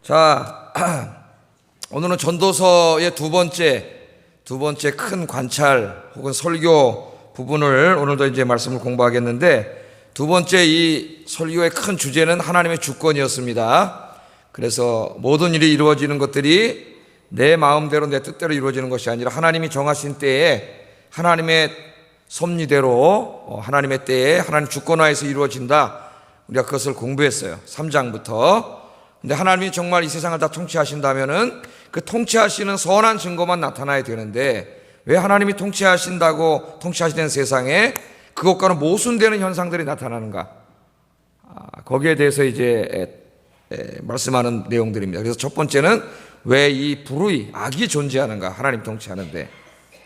자, 오늘은 전도서의 두 번째 큰 관찰 혹은 설교 부분을 오늘도 이제 말씀을 공부하겠는데, 두 번째 이 설교의 큰 주제는 하나님의 주권이었습니다. 그래서 모든 일이 이루어지는 것들이 내 마음대로 내 뜻대로 이루어지는 것이 아니라 하나님이 정하신 때에 하나님의 섭리대로 하나님의 때에 하나님 주권하에서 이루어진다. 우리가 그것을 공부했어요. 3장부터. 근데 하나님이 정말 이 세상을 다 통치하신다면은 그 통치하시는 선한 증거만 나타나야 되는데, 왜 하나님이 통치하시는 세상에 그것과는 모순되는 현상들이 나타나는가? 거기에 대해서 이제 말씀하는 내용들입니다. 그래서 첫 번째는 왜 이 불의, 악이 존재하는가? 하나님 통치하는데.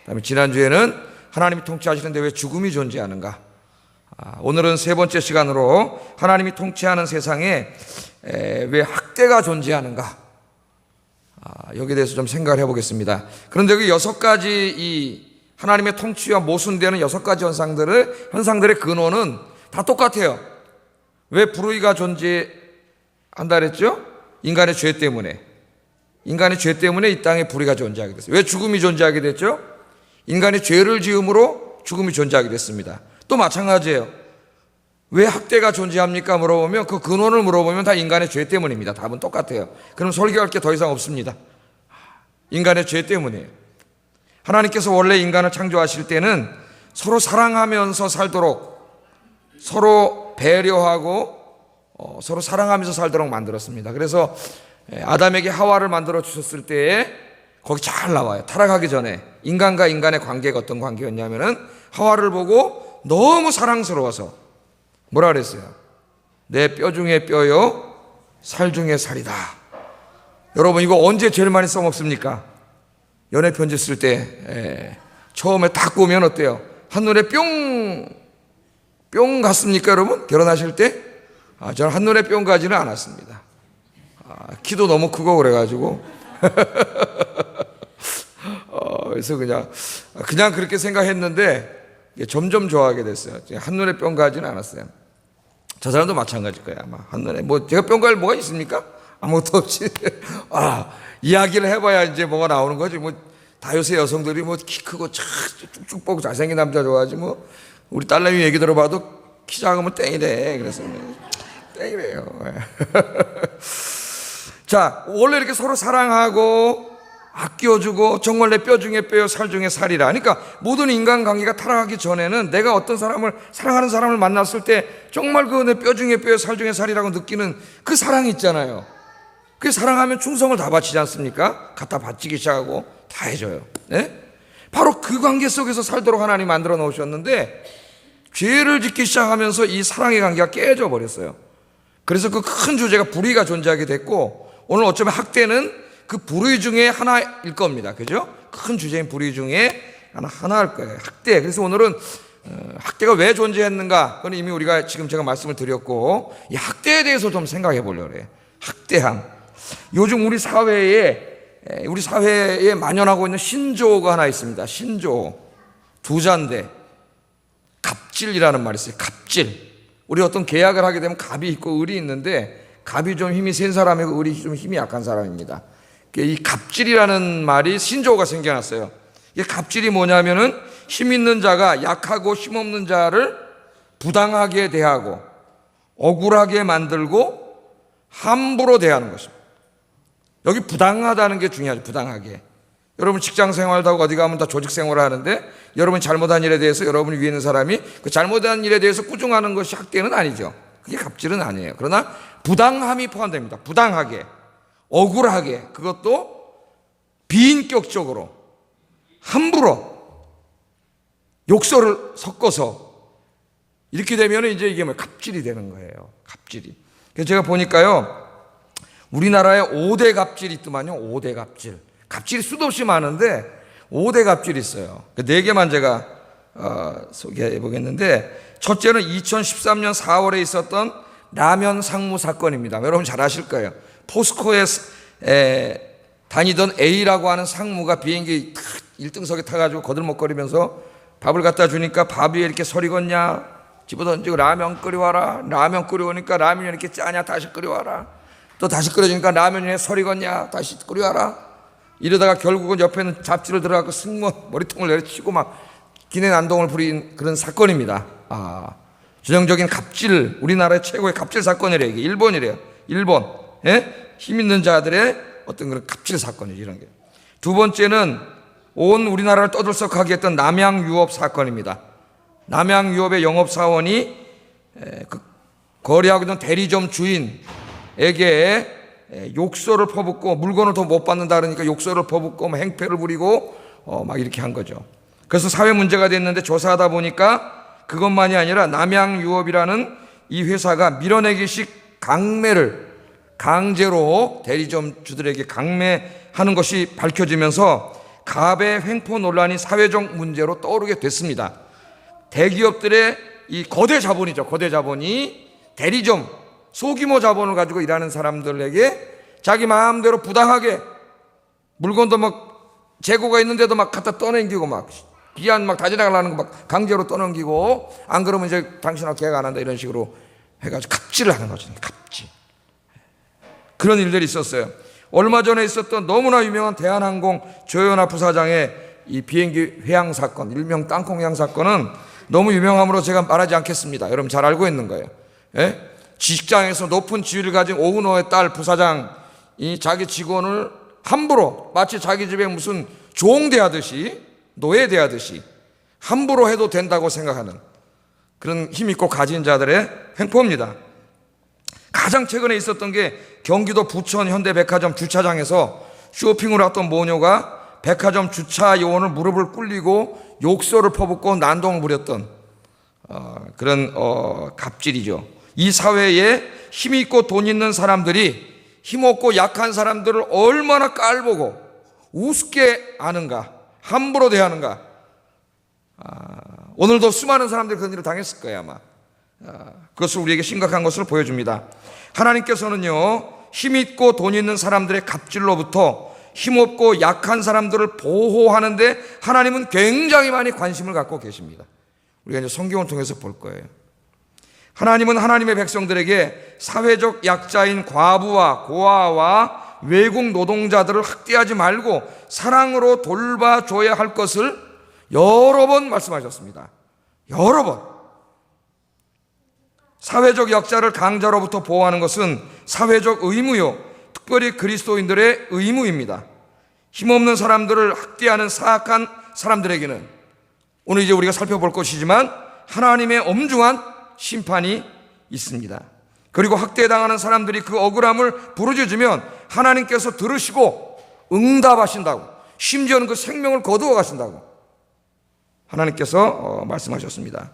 그다음에 지난주에는 하나님이 통치하시는데 왜 죽음이 존재하는가? 오늘은 세 번째 시간으로 하나님이 통치하는 세상에 왜 학대가 존재하는가? 여기에 대해서 좀 생각을 해보겠습니다. 그런데 여기 6가지 이 하나님의 통치와 모순되는 6가지 현상들의 근원은 다 똑같아요. 왜 불의가 존재한다 그랬죠? 인간의 죄 때문에. 인간의 죄 때문에 이 땅에 불의가 존재하게 됐어요. 왜 죽음이 존재하게 됐죠? 인간이 죄를 지음으로 죽음이 존재하게 됐습니다. 또 마찬가지예요. 왜 학대가 존재합니까? 물어보면 그 근원을 물어보면 다 인간의 죄 때문입니다. 답은 똑같아요. 그럼 설교할 게 더 이상 없습니다. 인간의 죄 때문이에요. 하나님께서 원래 인간을 창조하실 때는 서로 사랑하면서 살도록, 서로 배려하고 서로 사랑하면서 살도록 만들었습니다. 그래서 아담에게 하와를 만들어 주셨을 때에 거기 잘 나와요. 타락하기 전에 인간과 인간의 관계가 어떤 관계였냐면은 하와를 보고 너무 사랑스러워서 뭐라 그랬어요? 내 뼈 중에 뼈요, 살 중에 살이다. 여러분, 이거 언제 제일 많이 써먹습니까? 연애 편지 쓸 때 처음에 딱 보면 어때요? 한눈에 뿅 갔습니까, 여러분? 결혼하실 때? 저는 한눈에 뿅 가지는 않았습니다. 키도 너무 크고 그래가지고 그래서 그냥 그렇게 생각했는데 점점 좋아하게 됐어요. 한눈에 뿅 가지는 않았어요. 저 사람도 마찬가지일 거예요. 아마 한눈에 제가 뿅 갈 뭐가 있습니까? 아무것도 없이 이야기를 해봐야 이제 뭐가 나오는 거지. 다 요새 여성들이 키 크고 쭉쭉 뻗고 잘생긴 남자 좋아하지. 우리 딸내미 얘기 들어봐도 키 작으면 땡이래. 그래서 땡이래요. 자, 원래 이렇게 서로 사랑하고 아껴주고 정말 내 뼈 중에 뼈요, 살 중에 살이라. 그러니까 모든 인간관계가 타락하기 전에는 내가 어떤 사랑하는 사람을 만났을 때 정말 그 내 뼈 중에 뼈요, 살 중에 살이라고 느끼는 그 사랑이 있잖아요. 그 사랑하면 충성을 다 바치지 않습니까? 갖다 바치기 시작하고 다 해줘요. 네? 바로 그 관계 속에서 살도록 하나님이 만들어 놓으셨는데, 죄를 짓기 시작하면서 이 사랑의 관계가 깨져 버렸어요. 그래서 그 큰 주제가 불의가 존재하게 됐고, 오늘 어쩌면 학대는 그 불의 중에 하나일 겁니다. 그죠? 큰 주제인 불의 중에 하나일 거예요. 학대. 그래서 오늘은 학대가 왜 존재했는가? 그건 이미 우리가 지금 제가 말씀을 드렸고, 이 학대에 대해서 좀 생각해 보려고 그래요. 학대함. 요즘 우리 사회에 만연하고 있는 신조어가 하나 있습니다. 신조어. 두 자인데 갑질이라는 말이 있어요. 갑질. 우리 어떤 계약을 하게 되면 갑이 있고 을이 있는데, 갑이 좀 힘이 센 사람이고 을이 좀 힘이 약한 사람입니다. 이 갑질이라는 말이 신조어가 생겨났어요. 이게 갑질이 뭐냐면은 힘 있는 자가 약하고 힘 없는 자를 부당하게 대하고 억울하게 만들고 함부로 대하는 것입니다. 여기 부당하다는 게 중요하죠. 부당하게. 여러분 직장 생활도 하고 어디 가면 다 조직 생활을 하는데, 여러분이 잘못한 일에 대해서 여러분이 위에 있는 사람이 그 잘못한 일에 대해서 꾸중하는 것이 학대는 아니죠. 그게 갑질은 아니에요. 그러나 부당함이 포함됩니다. 부당하게, 억울하게, 그것도 비인격적으로, 함부로, 욕설을 섞어서 이렇게 되면 이제 이게 갑질이 되는 거예요. 갑질이. 그래서 제가 보니까요, 우리나라에 5대 갑질이 있더만요. 5대 갑질. 갑질이 수도 없이 많은데 5대 갑질이 있어요. 4개만 제가 소개해 보겠는데, 첫째는 2013년 4월에 있었던 라면 상무 사건입니다. 여러분 잘 아실 거예요. 포스코에 다니던 A라고 하는 상무가 비행기 1등석에 타가지고 거들먹거리면서 밥을 갖다 주니까 밥 위에 이렇게 서리겄냐, 집어던지고 라면 끓여와라. 라면 끓여오니까 라면이 이렇게 짜냐, 다시 끓여와라. 또 다시 끓여주니까 라면에 설 익었냐? 다시 끓여와라. 이러다가 결국은 옆에는 잡지를 들어가고 승무원 머리통을 내려치고 막 기내난동을 부린 그런 사건입니다. 전형적인 갑질, 우리나라의 최고의 갑질 사건이래요. 이게 일본이래요. 일본. 예? 힘 있는 자들의 어떤 그런 갑질 사건이죠. 이런 게. 두 번째는 온 우리나라를 떠들썩하게 했던 남양유업 사건입니다. 남양유업의 영업사원이 거래하고 있는 대리점 주인에게 욕설을 퍼붓고 물건을 더 못 받는다 그러니까 욕설을 퍼붓고 행패를 부리고 막 이렇게 한 거죠. 그래서 사회 문제가 됐는데 조사하다 보니까 그것만이 아니라 남양유업이라는 이 회사가 밀어내기식 강매를 강제로 대리점 주들에게 강매하는 것이 밝혀지면서 갑의 횡포 논란이 사회적 문제로 떠오르게 됐습니다. 대기업들의 이 거대 자본이죠. 거대 자본이 대리점, 소규모 자본을 가지고 일하는 사람들에게 자기 마음대로 부당하게 물건도 막 재고가 있는데도 막 갖다 떠넘기고 막 기한 막 다 지나가려는 거 막 강제로 떠넘기고 안 그러면 이제 당신하고 계약 안 한다 이런 식으로 해가지고 갑질을 하는 거죠. 갑질. 그런 일들이 있었어요. 얼마 전에 있었던 너무나 유명한 대한항공 조현아 부사장의 이 비행기 회항 사건, 일명 땅콩 회항 사건은 너무 유명함으로 제가 말하지 않겠습니다. 여러분 잘 알고 있는 거예요. 예? 직장에서 높은 지위를 가진 오은호의 딸 부사장이 자기 직원을 함부로 마치 자기 집에 무슨 종대하듯이 노예대하듯이 함부로 해도 된다고 생각하는 그런 힘있고 가진 자들의 횡포입니다. 가장 최근에 있었던 게 경기도 부천 현대백화점 주차장에서 쇼핑을 왔던 모녀가 백화점 주차 요원을 무릎을 꿇리고 욕설을 퍼붓고 난동을 부렸던 그런 갑질이죠. 이 사회에 힘있고 돈 있는 사람들이 힘없고 약한 사람들을 얼마나 깔보고 우습게 아는가, 함부로 대하는가. 오늘도 수많은 사람들이 그런 일을 당했을 거예요 아마. 그것을 우리에게 심각한 것을 보여줍니다. 하나님께서는요, 힘있고 돈 있는 사람들의 갑질로부터 힘없고 약한 사람들을 보호하는데 하나님은 굉장히 많이 관심을 갖고 계십니다. 우리가 이제 성경을 통해서 볼 거예요. 하나님은 하나님의 백성들에게 사회적 약자인 과부와 고아와 외국 노동자들을 학대하지 말고 사랑으로 돌봐줘야 할 것을 여러 번 말씀하셨습니다. 여러 번. 사회적 약자를 강자로부터 보호하는 것은 사회적 의무요, 특별히 그리스도인들의 의무입니다. 힘없는 사람들을 학대하는 사악한 사람들에게는 오늘 이제 우리가 살펴볼 것이지만 하나님의 엄중한 심판이 있습니다. 그리고 학대당하는 사람들이 그 억울함을 부르짖으면 하나님께서 들으시고 응답하신다고, 심지어는 그 생명을 거두어 가신다고 하나님께서 말씀하셨습니다.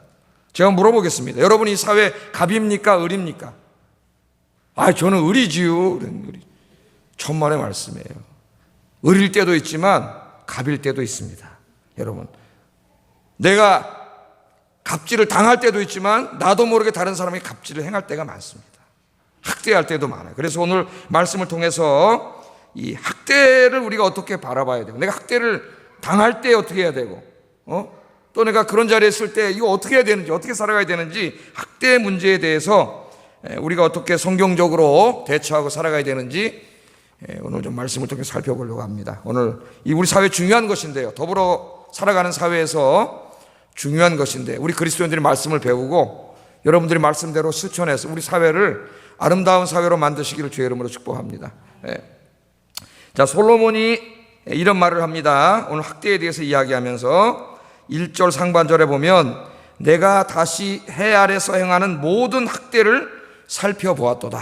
제가 물어보겠습니다. 여러분 이 사회 갑입니까? 을입니까? 저는 을이지요. 천만의 말씀이에요. 을일 때도 있지만 갑일 때도 있습니다. 여러분, 내가 갑질을 당할 때도 있지만 나도 모르게 다른 사람이 갑질을 행할 때가 많습니다. 학대할 때도 많아요. 그래서 오늘 말씀을 통해서 이 학대를 우리가 어떻게 바라봐야 되고, 내가 학대를 당할 때 어떻게 해야 되고, 또 내가 그런 자리에 있을 때 이거 어떻게 해야 되는지, 어떻게 살아가야 되는지, 학대 문제에 대해서 우리가 어떻게 성경적으로 대처하고 살아가야 되는지 오늘 좀 말씀을 통해 살펴보려고 합니다. 오늘 이 우리 사회 중요한 것인데요, 더불어 살아가는 사회에서 중요한 것인데 우리 그리스도인들이 말씀을 배우고 여러분들이 말씀대로 실천해서 우리 사회를 아름다운 사회로 만드시기를 주의 이름으로 축복합니다. 자, 솔로몬이 이런 말을 합니다. 오늘 학대에 대해서 이야기하면서 1절 상반절에 보면 내가 다시 해 아래서 행하는 모든 학대를 살펴보았도다,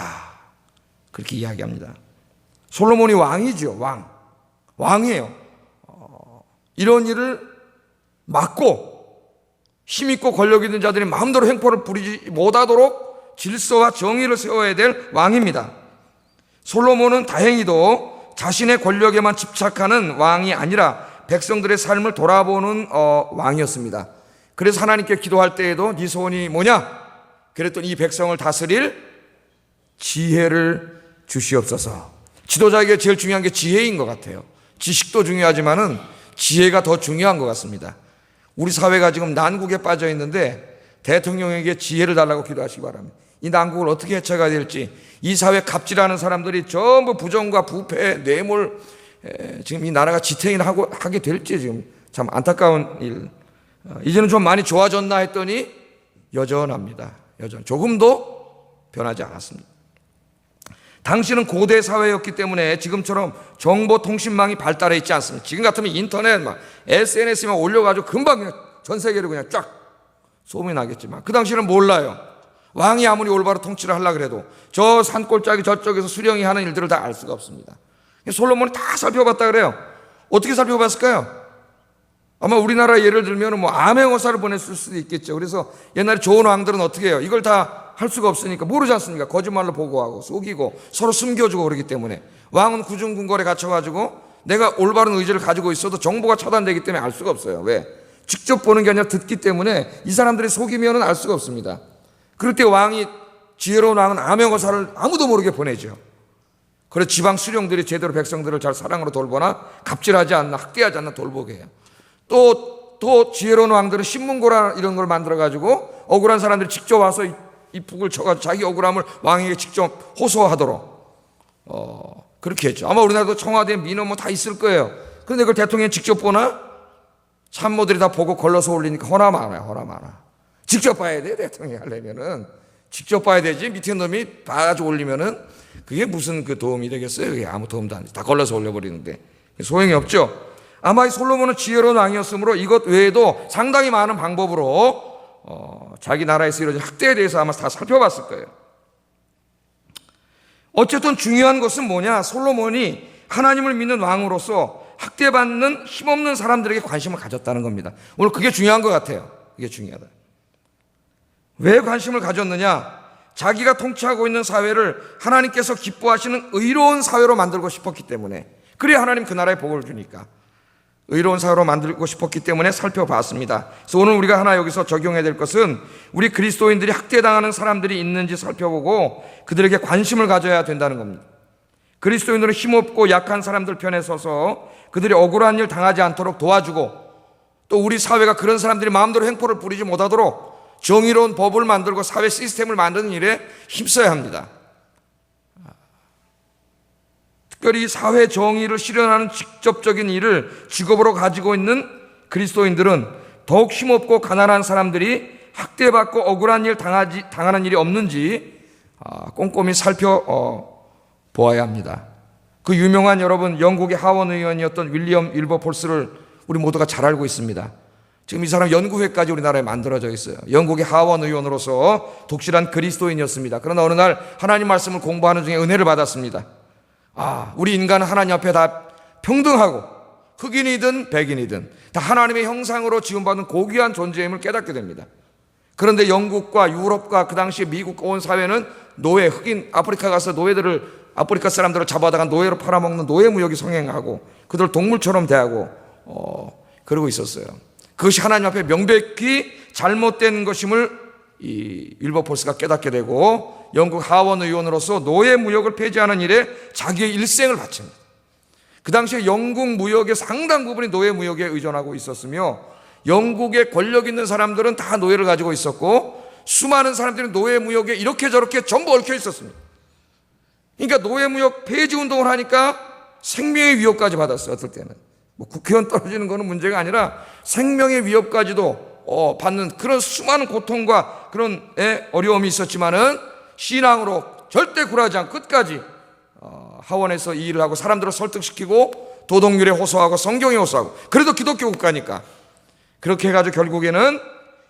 그렇게 이야기합니다. 솔로몬이 왕이죠. 왕이에요. 이런 일을 막고 힘있고 권력 있는 자들이 마음대로 횡포를 부리지 못하도록 질서와 정의를 세워야 될 왕입니다. 솔로몬은 다행히도 자신의 권력에만 집착하는 왕이 아니라 백성들의 삶을 돌아보는 왕이었습니다. 그래서 하나님께 기도할 때에도 네 소원이 뭐냐? 그랬더니 이 백성을 다스릴 지혜를 주시옵소서. 지도자에게 제일 중요한 게 지혜인 것 같아요. 지식도 중요하지만은 지혜가 더 중요한 것 같습니다. 우리 사회가 지금 난국에 빠져 있는데 대통령에게 지혜를 달라고 기도하시기 바랍니다. 이 난국을 어떻게 헤쳐가야 될지, 이 사회 갑질하는 사람들이 전부 부정과 부패, 뇌물, 지금 이 나라가 지탱이나 하게 될지 지금 참 안타까운 일. 이제는 좀 많이 좋아졌나 했더니 여전합니다. 조금도 변하지 않았습니다. 당시는 고대 사회였기 때문에 지금처럼 정보통신망이 발달해 있지 않습니다. 지금 같으면 인터넷 SNS에만 올려가지고 금방 그냥 전 세계로 그냥 쫙 소문이 나겠지만, 그 당시는 몰라요. 왕이 아무리 올바로 통치를 하려고 해도 저 산골짜기 저쪽에서 수령이 하는 일들을 다 알 수가 없습니다. 솔로몬이 다 살펴봤다 그래요. 어떻게 살펴봤을까요? 아마 우리나라 예를 들면 암행어사를 보냈을 수도 있겠죠. 그래서 옛날에 좋은 왕들은 어떻게 해요? 이걸 다 할 수가 없으니까 모르지 않습니까? 거짓말로 보고하고 속이고 서로 숨겨주고 그러기 때문에 왕은 구중궁궐에 갇혀가지고 내가 올바른 의지를 가지고 있어도 정보가 차단되기 때문에 알 수가 없어요. 왜? 직접 보는 게 아니라 듣기 때문에 이 사람들이 속이면 알 수가 없습니다. 그럴 때 지혜로운 왕은 암행어사를 아무도 모르게 보내죠. 그래서 지방 수령들이 제대로 백성들을 잘 사랑으로 돌보나 갑질하지 않나 학대하지 않나 돌보게 해요. 또 지혜로운 왕들은 신문고라 이런 걸 만들어가지고 억울한 사람들이 직접 와서 이 북을 쳐가지고 자기 억울함을 왕에게 직접 호소하도록 그렇게 했죠. 아마 우리나라도 청와대 민원 다 있을 거예요. 그런데 그걸 대통령이 직접 보나? 참모들이 다 보고 걸러서 올리니까 허나 많아. 직접 봐야 돼. 대통령이 하려면은 직접 봐야 되지. 밑에 놈이 봐가지고 올리면은 그게 무슨 도움이 되겠어요? 그게 아무 도움도 안 돼. 다 걸러서 올려버리는데 소용이 없죠. 아마 이 솔로몬은 지혜로운 왕이었으므로 이것 외에도 상당히 많은 방법으로 자기 나라에서 이루어진 학대에 대해서 아마 다 살펴봤을 거예요. 어쨌든 중요한 것은 뭐냐? 솔로몬이 하나님을 믿는 왕으로서 학대받는 힘없는 사람들에게 관심을 가졌다는 겁니다. 오늘 그게 중요한 것 같아요. 그게 중요하다. 왜 관심을 가졌느냐? 자기가 통치하고 있는 사회를 하나님께서 기뻐하시는 의로운 사회로 만들고 싶었기 때문에, 그래야 하나님 그 나라에 복을 주니까 의로운 사회로 만들고 싶었기 때문에 살펴봤습니다. 그래서 오늘 우리가 하나 여기서 적용해야 될 것은 우리 그리스도인들이 학대당하는 사람들이 있는지 살펴보고 그들에게 관심을 가져야 된다는 겁니다. 그리스도인들은 힘없고 약한 사람들 편에 서서 그들이 억울한 일 당하지 않도록 도와주고, 또 우리 사회가 그런 사람들이 마음대로 횡포를 부리지 못하도록 정의로운 법을 만들고 사회 시스템을 만드는 일에 힘써야 합니다. 특별히 사회 정의를 실현하는 직접적인 일을 직업으로 가지고 있는 그리스도인들은 더욱 힘없고 가난한 사람들이 학대받고 억울한 일 당하는 일이 없는지 꼼꼼히 살펴보아야 합니다. 그 유명한 여러분 영국의 하원 의원이었던 윌리엄 윌버폴스를 우리 모두가 잘 알고 있습니다. 지금 이 사람 연구회까지 우리나라에 만들어져 있어요. 영국의 하원 의원으로서 독실한 그리스도인이었습니다. 그러나 어느 날 하나님 말씀을 공부하는 중에 은혜를 받았습니다. 우리 인간은 하나님 앞에 다 평등하고 흑인이든 백인이든 다 하나님의 형상으로 지음받은 고귀한 존재임을 깨닫게 됩니다. 그런데 영국과 유럽과 그 당시 미국 온 사회는 노예, 흑인 아프리카 가서 아프리카 사람들을 잡아다가 노예로 팔아먹는 노예 무역이 성행하고 그들을 동물처럼 대하고 그러고 있었어요. 그것이 하나님 앞에 명백히 잘못된 것임을 이 윌버폴스가 깨닫게 되고 영국 하원 의원으로서 노예 무역을 폐지하는 일에 자기의 일생을 바칩니다. 그 당시에 영국 무역의 상당 부분이 노예 무역에 의존하고 있었으며 영국의 권력 있는 사람들은 다 노예를 가지고 있었고 수많은 사람들이 노예 무역에 이렇게 저렇게 전부 얽혀 있었습니다. 그러니까 노예 무역 폐지 운동을 하니까 생명의 위협까지 받았어요. 어떨 때는 국회의원 떨어지는 거는 문제가 아니라 생명의 위협까지도 받는 그런 수많은 고통과 그런 어려움이 있었지만은 신앙으로 절대 굴하지 않고 끝까지 하원에서 이 일을 하고 사람들을 설득시키고 도덕률에 호소하고 성경에 호소하고, 그래도 기독교 국가니까 그렇게 해가지고 결국에는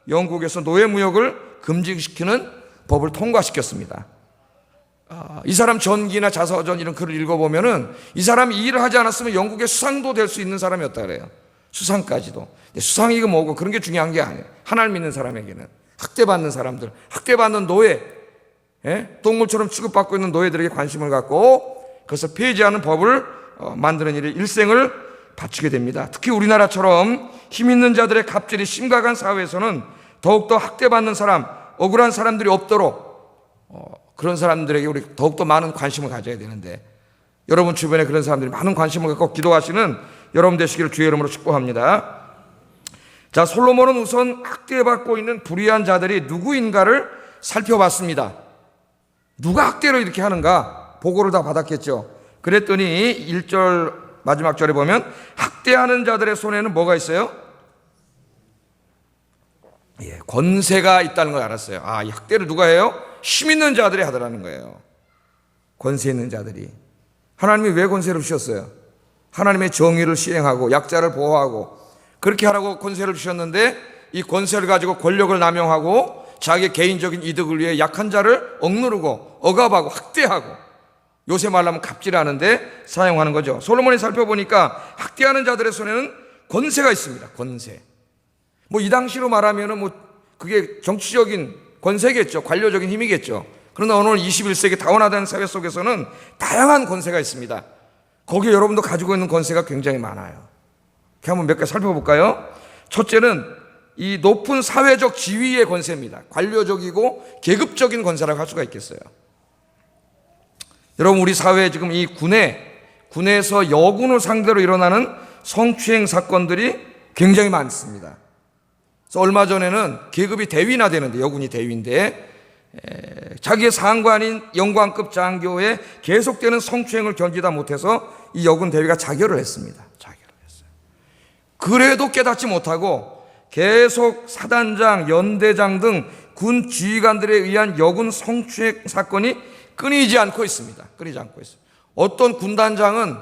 영국에서 노예 무역을 금지시키는 법을 통과시켰습니다. 이 사람 전기나 자서전 이런 글을 읽어보면은 이 사람이 이 일을 하지 않았으면 영국의 수상도 될 수 있는 사람이었다 그래요. 수상까지도. 수상이 뭐고 그런 게 중요한 게 아니에요. 하나님 믿는 사람에게는 학대받는 사람들, 학대받는 노예, 동물처럼 취급받고 있는 노예들에게 관심을 갖고 그것을 폐지하는 법을 만드는 일에 일생을 바치게 됩니다. 특히 우리나라처럼 힘 있는 자들의 갑질이 심각한 사회에서는 더욱더 학대받는 사람, 억울한 사람들이 없도록 그런 사람들에게 우리 더욱더 많은 관심을 가져야 되는데, 여러분 주변에 그런 사람들이 많은 관심을 갖고 기도하시는 여러분 되시기를 주의 이름으로 축복합니다. 자, 솔로몬은 우선 학대받고 있는 불의한 자들이 누구인가를 살펴봤습니다. 누가 학대로 이렇게 하는가 보고를 다 받았겠죠. 그랬더니 1절 마지막 절에 보면 학대하는 자들의 손에는 뭐가 있어요? 예, 권세가 있다는 걸 알았어요. 이 학대를 누가 해요? 힘 있는 자들이 하더라는 거예요. 권세 있는 자들이. 하나님이 왜 권세를 주셨어요? 하나님의 정의를 시행하고 약자를 보호하고 그렇게 하라고 권세를 주셨는데, 이 권세를 가지고 권력을 남용하고 자기의 개인적인 이득을 위해 약한 자를 억누르고 억압하고 학대하고, 요새 말하면 갑질하는데 사용하는 거죠. 솔로몬이 살펴보니까 학대하는 자들의 손에는 권세가 있습니다. 권세. 이 당시로 말하면은 그게 정치적인 권세겠죠. 관료적인 힘이겠죠. 그러나 오늘 21세기 다원화된 사회 속에서는 다양한 권세가 있습니다. 거기에 여러분도 가지고 있는 권세가 굉장히 많아요. 이렇게 한번 몇 개 살펴볼까요? 첫째는 이 높은 사회적 지위의 권세입니다. 관료적이고 계급적인 권세라고 할 수가 있겠어요. 여러분, 우리 사회에 지금 이 군에서 여군을 상대로 일어나는 성추행 사건들이 굉장히 많습니다. 그래서 얼마 전에는 계급이 대위나 되는데, 여군이 대위인데 자기의 상관인 영관급 장교의 계속되는 성추행을 견디다 못해서 이 여군 대위가 자결을 했습니다. 자결을 했어요. 그래도 깨닫지 못하고 계속 사단장, 연대장 등 군 지휘관들에 의한 여군 성추행 사건이 끊이지 않고 있습니다. 끊이지 않고 있어요. 어떤 군단장은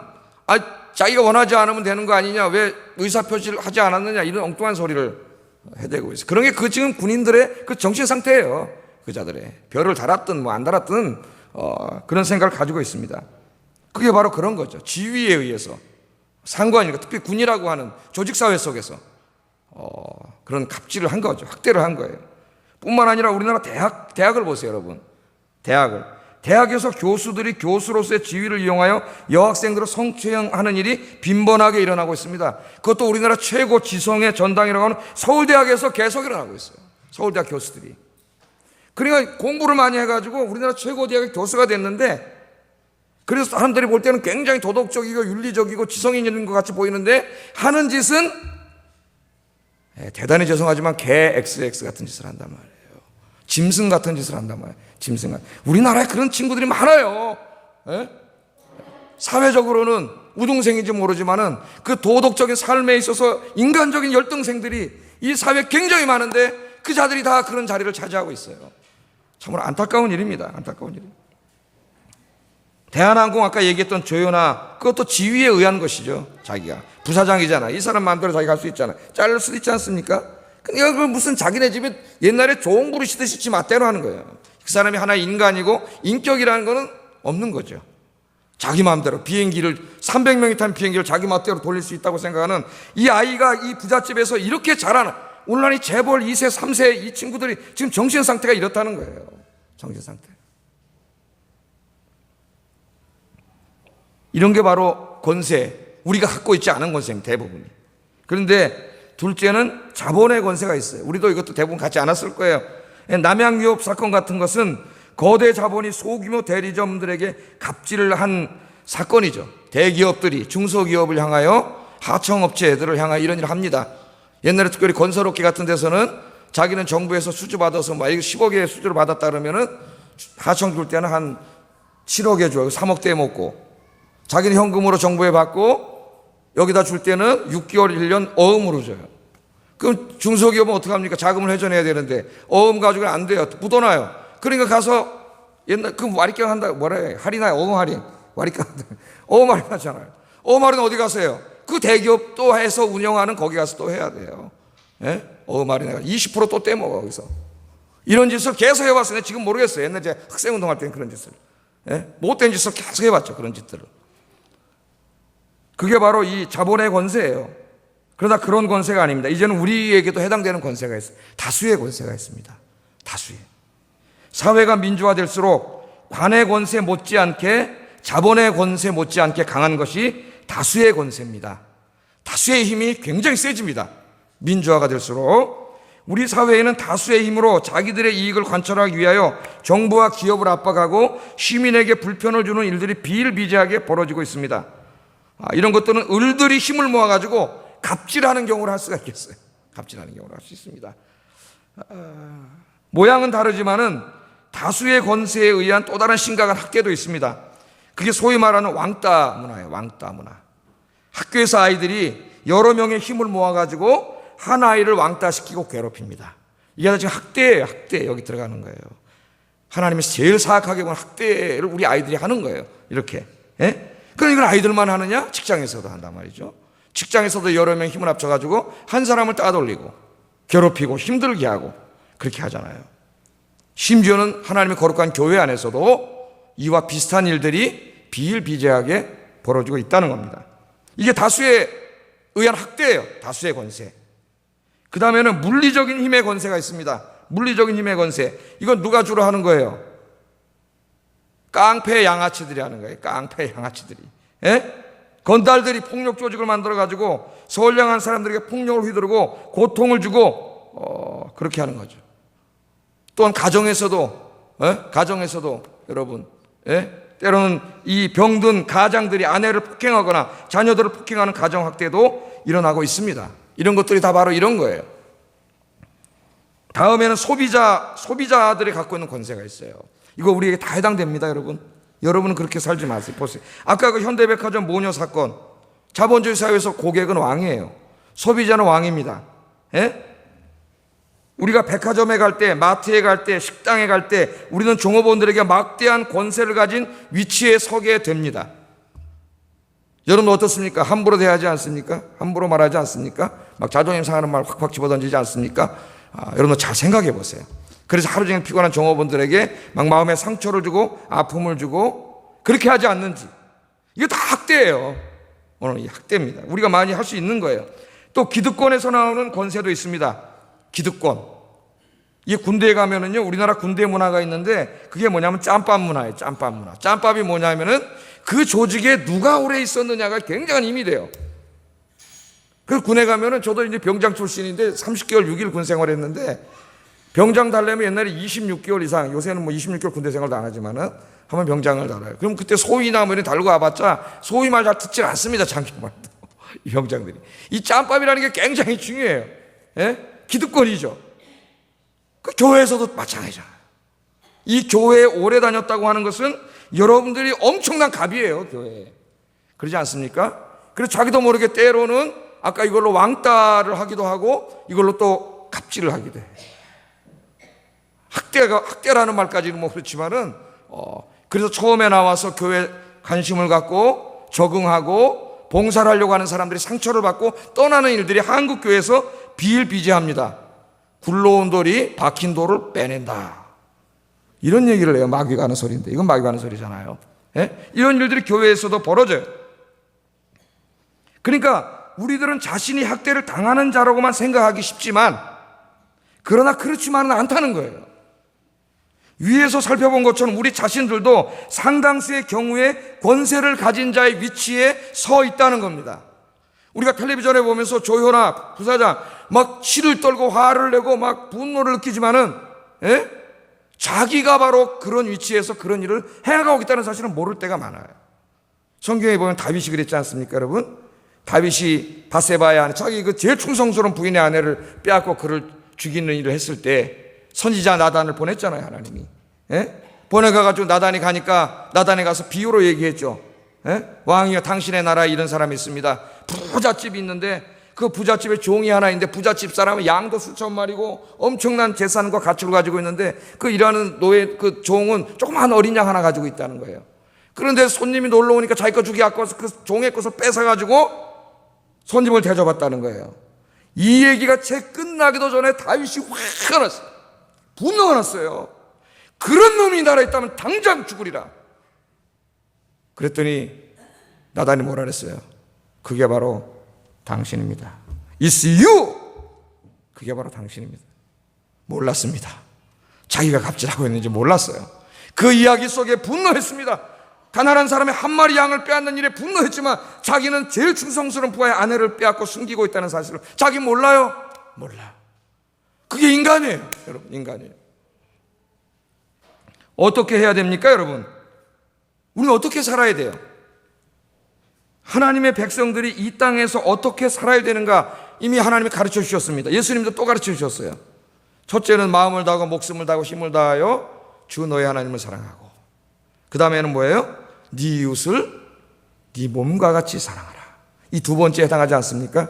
자기가 원하지 않으면 되는 거 아니냐, 왜 의사표시를 하지 않았느냐, 이런 엉뚱한 소리를 해대고 있어요. 그런 게 지금 군인들의 정신 상태예요. 그자들의 별을 달았든 안 달았든 그런 생각을 가지고 있습니다. 그게 바로 그런 거죠. 지위에 의해서 상관이니까, 특히 군이라고 하는 조직사회 속에서 그런 갑질을 한 거죠. 학대를 한 거예요. 뿐만 아니라 우리나라 대학을 보세요, 여러분. 대학에서 교수들이 교수로서의 지위를 이용하여 여학생들을 성추행하는 일이 빈번하게 일어나고 있습니다. 그것도 우리나라 최고 지성의 전당이라고 하는 서울대학에서 계속 일어나고 있어요. 서울대학 교수들이. 그러니까 공부를 많이 해가지고 우리나라 최고 대학의 교수가 됐는데, 그래서 사람들이 볼 때는 굉장히 도덕적이고 윤리적이고 지성인인 것 같이 보이는데, 하는 짓은 대단히 죄송하지만 개 XX 같은 짓을 한단 말이에요. 짐승 같은 짓을 한단 말이에요. 짐승. 우리나라에 그런 친구들이 많아요. 사회적으로는 우등생인지 모르지만은 그 도덕적인 삶에 있어서 인간적인 열등생들이 이 사회에 굉장히 많은데, 그 자들이 다 그런 자리를 차지하고 있어요. 참으로 안타까운 일입니다. 안타까운 일. 대한항공 아까 얘기했던 조연아, 그것도 지위에 의한 것이죠. 자기가 부사장이잖아. 이 사람 마음대로 자기가 할 수 있잖아. 자를 수도 있지 않습니까? 그러니까 그 무슨 자기네 집에 옛날에 좋은 부르 시듯이 지 맛대로 하는 거예요. 그 사람이 하나의 인간이고 인격이라는 거는 없는 거죠. 자기 마음대로 비행기를 300명이 탄 비행기를 자기 마음대로 돌릴 수 있다고 생각하는 이 아이가 이 부잣집에서 이렇게 자라는, 오늘날 이 재벌 2세 3세 이 친구들이 지금 정신 상태가 이렇다는 거예요. 정신 상태. 이런 게 바로 권세, 우리가 갖고 있지 않은 권세입니다. 대부분이. 그런데 둘째는 자본의 권세가 있어요. 우리도 이것도 대부분 갖지 않았을 거예요. 남양유업 사건 같은 것은 거대 자본이 소규모 대리점들에게 갑질을 한 사건이죠. 대기업들이 중소기업을 향하여, 하청업체들을 향하여 이런 일을 합니다. 옛날에 특별히 건설업계 같은 데서는 자기는 정부에서 수주 받아서 10억의 수주를 받았다 그러면은 하청 줄 때는 한 7억에 줘요. 3억대에 먹고. 자기는 현금으로 정부에 받고 여기다 줄 때는 6개월, 1년 어음으로 줘요. 그럼 중소기업은 어떻게 합니까? 자금을 회전해야 되는데 어음 가지고는 안 돼요. 묻어놔요. 그러니까 가서 옛날 그 와리경 한다, 뭐라 해? 할인하요. 어음 할인. 와리경 한다. 어음 할인 하잖아요. 어음 할인 어디 가서 해요? 그 대기업 또 해서 운영하는 거기 가서 또 해야 돼요. 예? 어음 할인 해가 20% 또 떼먹어, 거기서. 이런 짓을 계속 해봤어요. 지금 모르겠어요. 옛날에 제가 학생운동할 때는 그런 짓을. 예? 못된 짓을 계속 해봤죠. 그런 짓들을. 그게 바로 이 자본의 권세예요. 그러나 그런 권세가 아닙니다. 이제는 우리에게도 해당되는 권세가 있어요. 다수의 권세가 있습니다. 다수의. 사회가 민주화될수록 관의 권세 못지않게, 자본의 권세 못지않게 강한 것이 다수의 권세입니다. 다수의 힘이 굉장히 세집니다. 민주화가 될수록. 우리 사회에는 다수의 힘으로 자기들의 이익을 관철하기 위하여 정부와 기업을 압박하고 시민에게 불편을 주는 일들이 비일비재하게 벌어지고 있습니다. 이런 것들은 을들이 힘을 모아가지고 갑질하는 경우를 할 수가 있겠어요. 갑질하는 경우를 할 수 있습니다. 모양은 다르지만은 다수의 권세에 의한 또 다른 심각한 학대도 있습니다. 그게 소위 말하는 왕따 문화예요. 왕따 문화. 학교에서 아이들이 여러 명의 힘을 모아가지고 한 아이를 왕따시키고 괴롭힙니다. 이게 지금 학대예요. 학대. 여기 들어가는 거예요. 하나님이 제일 사악하게 본 학대를 우리 아이들이 하는 거예요. 이렇게. 예? 그럼 이걸 아이들만 하느냐? 직장에서도 한단 말이죠. 직장에서도 여러 명 힘을 합쳐가지고 한 사람을 따돌리고 괴롭히고 힘들게 하고 그렇게 하잖아요. 심지어는 하나님의 거룩한 교회 안에서도 이와 비슷한 일들이 비일비재하게 벌어지고 있다는 겁니다. 이게 다수에 의한 학대예요. 다수의 권세. 그 다음에는 물리적인 힘의 권세가 있습니다. 물리적인 힘의 권세. 이건 누가 주로 하는 거예요? 깡패 양아치들이 하는 거예요. 깡패 양아치들이. 예? 건달들이 폭력 조직을 만들어가지고 선량한 사람들에게 폭력을 휘두르고 고통을 주고 그렇게 하는 거죠. 또한 가정에서도 여러분, 때로는 이 병든 가장들이 아내를 폭행하거나 자녀들을 폭행하는 가정학대도 일어나고 있습니다. 이런 것들이 다 바로 이런 거예요. 다음에는 소비자들이 갖고 있는 권세가 있어요. 이거 우리에게 다 해당됩니다, 여러분. 여러분은 그렇게 살지 마세요. 보세요. 아까 그 현대백화점 모녀 사건, 자본주의 사회에서 고객은 왕이에요. 소비자는 왕입니다. 예? 우리가 백화점에 갈 때, 마트에 갈 때, 식당에 갈 때 우리는 종업원들에게 막대한 권세를 가진 위치에 서게 됩니다. 여러분 어떻습니까? 함부로 대하지 않습니까? 함부로 말하지 않습니까? 막 자존심 상하는 말 확확 집어던지지 않습니까? 여러분 잘 생각해 보세요. 그래서 하루 종일 피곤한 종업원들에게 막 마음에 상처를 주고 아픔을 주고 그렇게 하지 않는지. 이게 다 학대예요. 오늘 이 학대입니다. 우리가 많이 할 수 있는 거예요. 또 기득권에서 나오는 권세도 있습니다. 기득권. 이게 군대에 가면은요, 우리나라 군대 문화가 있는데 그게 뭐냐면 짬밥 문화예요. 짬밥 문화. 짬밥이 뭐냐면은 그 조직에 누가 오래 있었느냐가 굉장한 힘이 돼요. 그래서 군에 가면은 저도 이제 병장 출신인데 30개월 6일 군 생활했는데 병장 달려면 옛날에 26개월 이상, 요새는 뭐 26개월 군대 생활도 안 하지만은 한번 병장을 달아요. 그럼 그때 소위나 뭐 이런 달고 와봤자 소위 말 잘 듣질 않습니다. 장교 말도. 이 병장들이. 이 짬밥이라는 게 굉장히 중요해요. 예? 기득권이죠. 그 교회에서도 마찬가지잖아요. 이 교회에 오래 다녔다고 하는 것은 여러분들이 엄청난 갑이에요, 교회에. 그러지 않습니까? 그래서 자기도 모르게 때로는 아까 이걸로 왕따를 하기도 하고 이걸로 또 갑질을 하기도 해요. 학대라는 말까지는 뭐 그렇지만은, 그래서 처음에 나와서 교회 관심을 갖고 적응하고 봉사를 하려고 하는 사람들이 상처를 받고 떠나는 일들이 한국 교회에서 비일비재합니다. 굴러온 돌이 박힌 돌을 빼낸다. 이런 얘기를 해요. 마귀가 하는 소리인데. 이건 마귀가 하는 소리잖아요. 예? 이런 일들이 교회에서도 벌어져요. 그러니까 우리들은 자신이 학대를 당하는 자라고만 생각하기 쉽지만 그러나 그렇지만은 않다는 거예요. 위에서 살펴본 것처럼 우리 자신들도 상당수의 경우에 권세를 가진 자의 위치에 서 있다는 겁니다. 우리가 텔레비전에 보면서 조현아 부사장 막 치를 떨고 화를 내고 막 분노를 느끼지만은, 자기가 바로 그런 위치에서 그런 일을 해나가고 있다는 사실을 모를 때가 많아요. 성경에 보면 다윗이 그랬지 않습니까, 여러분? 다윗이 바세바의 아내, 자기 그 제일 충성스러운 부인의 아내를 빼앗고 그를 죽이는 일을 했을 때 선지자 나단을 보냈잖아요, 하나님이. 보내가지고 나단이 가니까 나단에 가서 비유로 얘기했죠. 왕이여, 당신의 나라에 이런 사람이 있습니다. 부잣집이 있는데 그 부잣집에 종이 하나 있는데 부잣집 사람은 양도 수천 마리고 엄청난 재산과 가치를 가지고 있는데 그 일하는 노예 그 종은 조그만 어린 양 하나 가지고 있다는 거예요. 그런데 손님이 놀러 오니까 자기 거 주기 아까워서 그 종의 것을 뺏어가지고 손님을 대접했다는 거예요. 이 얘기가 채 끝나기도 전에 다윗이 화가 났어요. 분노가 났어요. 그런 놈이 나라에 있다면 당장 죽으리라. 그랬더니 나단이 뭐라 그랬어요? 그게 바로 당신입니다. It's you! 그게 바로 당신입니다. 몰랐습니다. 자기가 갑질하고 있는지 몰랐어요. 그 이야기 속에 분노했습니다. 가난한 사람의 한 마리 양을 빼앗는 일에 분노했지만 자기는 제일 충성스러운 부하의 아내를 빼앗고 숨기고 있다는 사실을 자기 몰라요? 몰라요. 그게 인간이에요. 여러분, 인간이에요. 어떻게 해야 됩니까, 여러분? 우리는 어떻게 살아야 돼요? 하나님의 백성들이 이 땅에서 어떻게 살아야 되는가 이미 하나님이 가르쳐 주셨습니다. 예수님도 또 가르쳐 주셨어요. 첫째는 마음을 다하고 목숨을 다하고 힘을 다하여 주 너의 하나님을 사랑하고, 그 다음에는 뭐예요? 네 이웃을 네 몸과 같이 사랑하라. 이 두 번째에 해당하지 않습니까?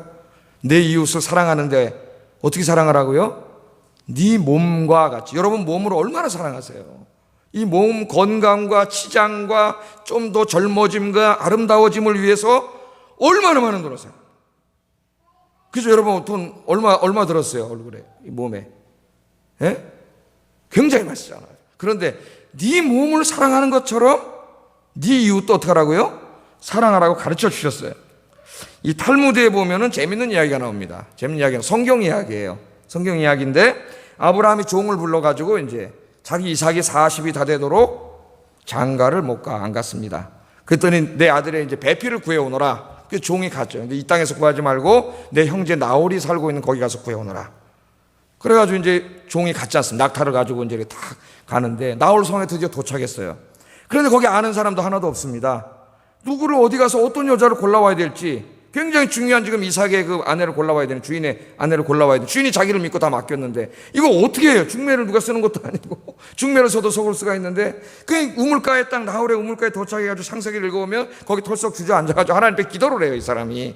내 이웃을 사랑하는데 어떻게 사랑하라고요? 네 몸과 같이. 여러분 몸을 얼마나 사랑하세요? 이 몸 건강과 치장과 좀 더 젊어짐과 아름다워짐을 위해서 얼마나 많은 돈을 써요. 그죠? 여러분 돈 얼마 들었어요? 얼굴에, 이 몸에. 예? 굉장히 많이 쓰잖아요. 그런데 네 몸을 사랑하는 것처럼 네 이웃도 어떻게 하라고요? 사랑하라고 가르쳐 주셨어요. 이 탈무드에 보면은 재밌는 이야기가 나옵니다. 재밌는 이야기는 성경 이야기예요. 성경 이야기인데 아브라함이 종을 불러가지고 이제 자기 이삭이 40이 다 되도록 장가를 안 갔습니다. 그랬더니 내 아들의 이제 배필을 구해오너라. 그 종이 갔죠. 근데 이 땅에서 구하지 말고 내 형제 나홀이 살고 있는 거기 가서 구해오너라. 그래가지고 이제 종이 갔지 않습니까? 낙타를 가지고 이제 탁 가는데 나홀 성에 드디어 도착했어요. 그런데 거기 아는 사람도 하나도 없습니다. 누구를 어디 가서 어떤 여자를 골라와야 될지 굉장히 중요한 지금 이삭의 그 아내를 골라와야 되는, 주인의 아내를 골라와야 되는, 주인이 자기를 믿고 다 맡겼는데 이거 어떻게 해요? 중매를 누가 쓰는 것도 아니고 중매를 써도 속을 수가 있는데 그 우물가에 딱 나홀의 우물가에 도착해가지고 창세기를 읽어보면 거기 털썩 주저앉아가지고 하나님 앞에 기도를 해요, 이 사람이.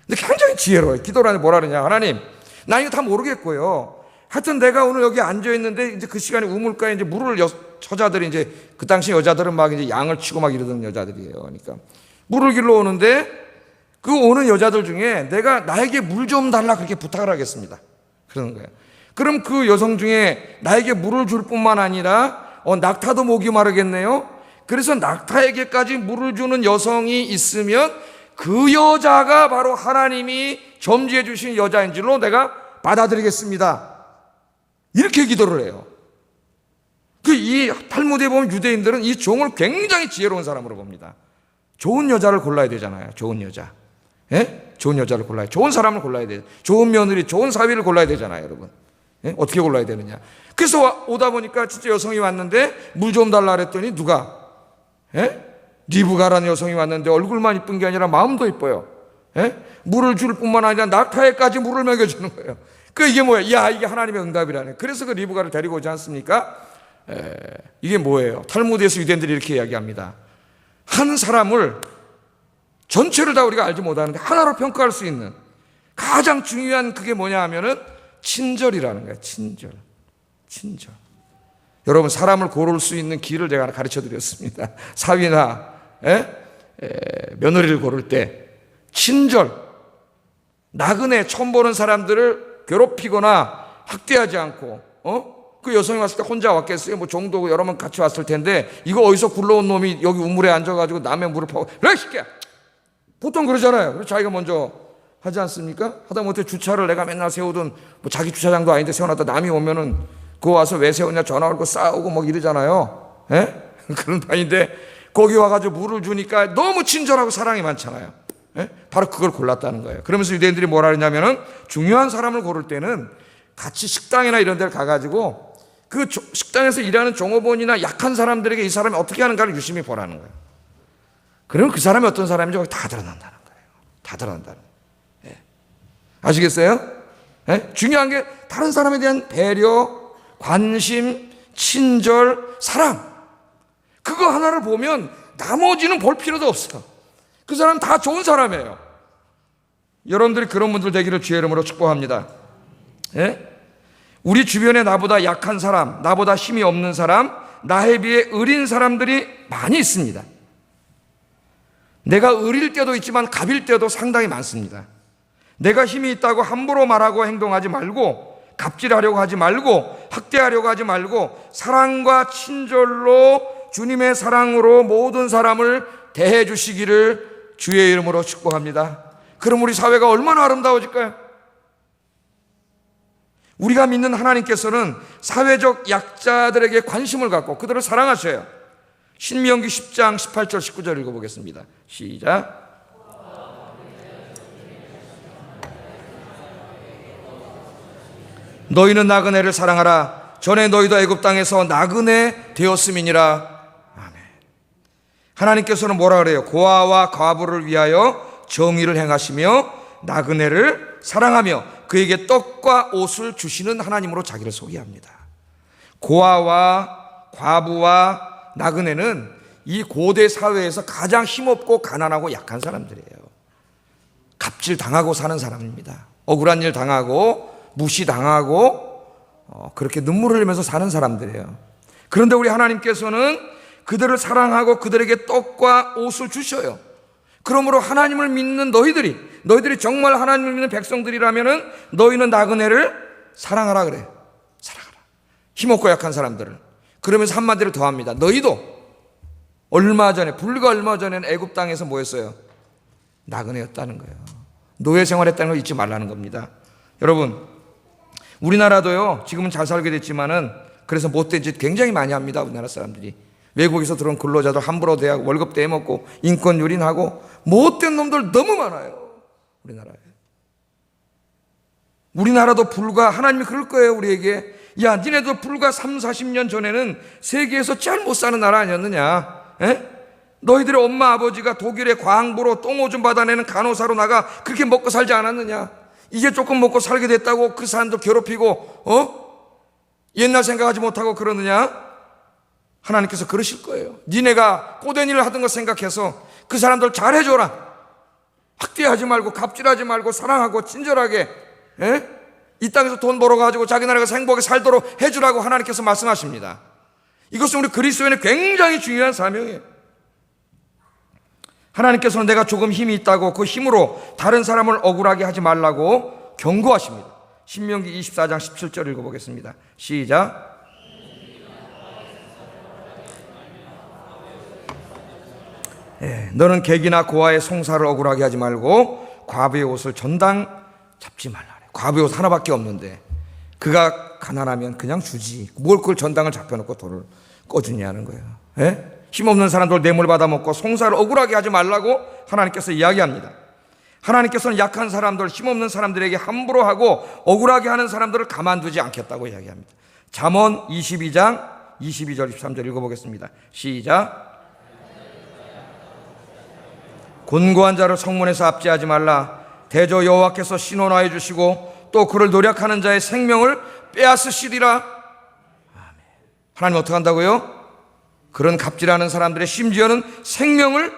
근데 굉장히 지혜로워요. 기도를 하는데 뭐라 그러냐? 하나님, 나 이거 다 모르겠고요. 하여튼 내가 오늘 여기 앉아있는데 이제 그 시간에 우물가에 이제 물을 처자들이 이제 그 당시 여자들은 막 이제 양을 치고 막 이러던 여자들이에요. 그러니까 물을 길러 오는데 그 오는 여자들 중에 내가 나에게 물 좀 달라 그렇게 부탁을 하겠습니다. 그러는 거예요. 그럼 그 여성 중에 나에게 물을 줄 뿐만 아니라 낙타도 목이 마르겠네요. 그래서 낙타에게까지 물을 주는 여성이 있으면 그 여자가 바로 하나님이 점지해 주신 여자인 줄로 내가 받아들이겠습니다. 이렇게 기도를 해요. 이 탈무드에 보면 유대인들은 이 종을 굉장히 지혜로운 사람으로 봅니다. 좋은 여자를 골라야 되잖아요. 좋은 여자. 예? 좋은 여자를 골라야, 좋은 사람을 골라야 돼요. 좋은 며느리, 좋은 사위를 골라야 되잖아요, 여러분. 예? 어떻게 골라야 되느냐. 그래서 오다 보니까 진짜 여성이 왔는데 물 좀 달라 그랬더니 누가? 예? 리브가라는 여성이 왔는데 얼굴만 이쁜 게 아니라 마음도 이뻐요. 예? 물을 줄 뿐만 아니라 낙타에까지 물을 먹여주는 거예요. 이게 뭐야? 야, 이게 하나님의 응답이라네. 그래서 그 리브가를 데리고 오지 않습니까? 이게 뭐예요? 탈무드에서 유대인들이 이렇게 이야기합니다. 한 사람을 전체를 다 우리가 알지 못하는데 하나로 평가할 수 있는 가장 중요한 그게 뭐냐 하면은 친절이라는 거예요. 친절. 여러분, 사람을 고를 수 있는 길을 제가 하나 가르쳐 드렸습니다. 사위나 며느리를 고를 때 친절, 나그네 처음 보는 사람들을 괴롭히거나 학대하지 않고, 그 여성이 왔을 때 혼자 왔겠어요? 뭐 종도 여러 명 같이 왔을 텐데 이거 어디서 굴러온 놈이 여기 우물에 앉아가지고 남의 물을 파고 야, 새끼야! 보통 그러잖아요. 그래서 자기가 먼저 하지 않습니까? 하다못해 주차를 내가 맨날 세우던 뭐 자기 주차장도 아닌데 세워놨다 남이 오면은 그거 와서 왜 세웠냐 전화 걸고 싸우고 막 이러잖아요. 예? 그런 판인데 거기 와가지고 물을 주니까 너무 친절하고 사랑이 많잖아요. 예? 바로 그걸 골랐다는 거예요. 그러면서 유대인들이 뭐라 그러냐면은 중요한 사람을 고를 때는 같이 식당이나 이런 데를 가가지고 그 식당에서 일하는 종업원이나 약한 사람들에게 이 사람이 어떻게 하는가를 유심히 보라는 거예요. 그러면 그 사람이 어떤 사람인지 다 드러난다는 거예요. 다 드러난다는 거예요. 예. 아시겠어요? 예? 중요한 게 다른 사람에 대한 배려, 관심, 친절, 사랑. 그거 하나를 보면 나머지는 볼 필요도 없어. 그 사람 다 좋은 사람이에요. 여러분들이 그런 분들 되기를 주의 이름으로 축복합니다. 예? 우리 주변에 나보다 약한 사람, 나보다 힘이 없는 사람, 나에 비해 의린 사람들이 많이 있습니다. 내가 의릴 때도 있지만 갑일 때도 상당히 많습니다. 내가 힘이 있다고 함부로 말하고 행동하지 말고, 갑질하려고 하지 말고, 학대하려고 하지 말고, 사랑과 친절로 주님의 사랑으로 모든 사람을 대해 주시기를 주의 이름으로 축복합니다. 그럼 우리 사회가 얼마나 아름다워질까요? 우리가 믿는 하나님께서는 사회적 약자들에게 관심을 갖고 그들을 사랑하셔요. 신명기 10장 18절 19절 읽어보겠습니다. 시작. 너희는 나그네를 사랑하라. 전에 너희도 애굽 땅에서 나그네 되었음이니라. 아멘. 하나님께서는 뭐라 그래요? 고아와 과부를 위하여 정의를 행하시며 나그네를 사랑하며 그에게 떡과 옷을 주시는 하나님으로 자기를 소개합니다. 고아와 과부와 나그네는 이 고대 사회에서 가장 힘없고 가난하고 약한 사람들이에요. 갑질 당하고 사는 사람입니다. 억울한 일 당하고 무시당하고 그렇게 눈물을 흘리면서 사는 사람들이에요. 그런데 우리 하나님께서는 그들을 사랑하고 그들에게 떡과 옷을 주셔요. 그러므로 하나님을 믿는 너희들이 정말 하나님을 믿는 백성들이라면은 너희는 나그네를 사랑하라 그래. 사랑하라. 힘없고 약한 사람들을. 그러면서 한마디를 더 합니다. 너희도 불과 얼마 전에는 애굽 땅에서 뭐였어요? 나그네였다는 거예요. 노예 생활했다는 걸 잊지 말라는 겁니다. 여러분, 우리나라도요, 지금은 잘 살게 됐지만은 그래서 못된 짓 굉장히 많이 합니다. 우리나라 사람들이. 외국에서 들어온 근로자들 함부로 대하고 월급 떼먹고 인권 유린하고 못된 놈들 너무 많아요. 우리나라에. 우리나라도 불과 하나님이 그럴 거예요. 우리에게. 야, 니네도 불과 3, 40년 전에는 세계에서 제일 못 사는 나라 아니었느냐? 에? 너희들의 엄마 아버지가 독일의 과항부로 똥오줌 받아내는 간호사로 나가 그렇게 먹고 살지 않았느냐? 이제 조금 먹고 살게 됐다고 그 사람도 괴롭히고 옛날 생각하지 못하고 그러느냐? 하나님께서 그러실 거예요. 니네가 꼬된 일을 하던 거 생각해서 그 사람들 잘해줘라. 학대하지 말고 갑질하지 말고 사랑하고 친절하게 이 땅에서 돈 벌어가지고 자기 나라가 행복하게 살도록 해주라고 하나님께서 말씀하십니다. 이것은 우리 그리스도인의 굉장히 중요한 사명이에요. 하나님께서는 내가 조금 힘이 있다고 그 힘으로 다른 사람을 억울하게 하지 말라고 경고하십니다. 신명기 24장 17절 읽어보겠습니다. 시작. 너는 객이나 고아의 송사를 억울하게 하지 말고 과부의 옷을 전당 잡지 말라. 과부의 옷 하나밖에 없는데 그가 가난하면 그냥 주지. 뭘 그걸 전당을 잡혀놓고 돌을 꺼주냐는 거예요. 힘없는 사람들 뇌물 받아먹고 송사를 억울하게 하지 말라고 하나님께서 이야기합니다. 하나님께서는 약한 사람들, 힘없는 사람들에게 함부로 하고 억울하게 하는 사람들을 가만두지 않겠다고 이야기합니다. 잠언 22장 22절 23절 읽어보겠습니다. 시작. 곤고한 자를 성문에서 압제하지 말라. 대저 여호와께서 신원하여 주시고 또 그를 노력하는 자의 생명을 빼앗으시리라. 하나님 어떻게 한다고요? 그런 갑질하는 사람들의 심지어는 생명을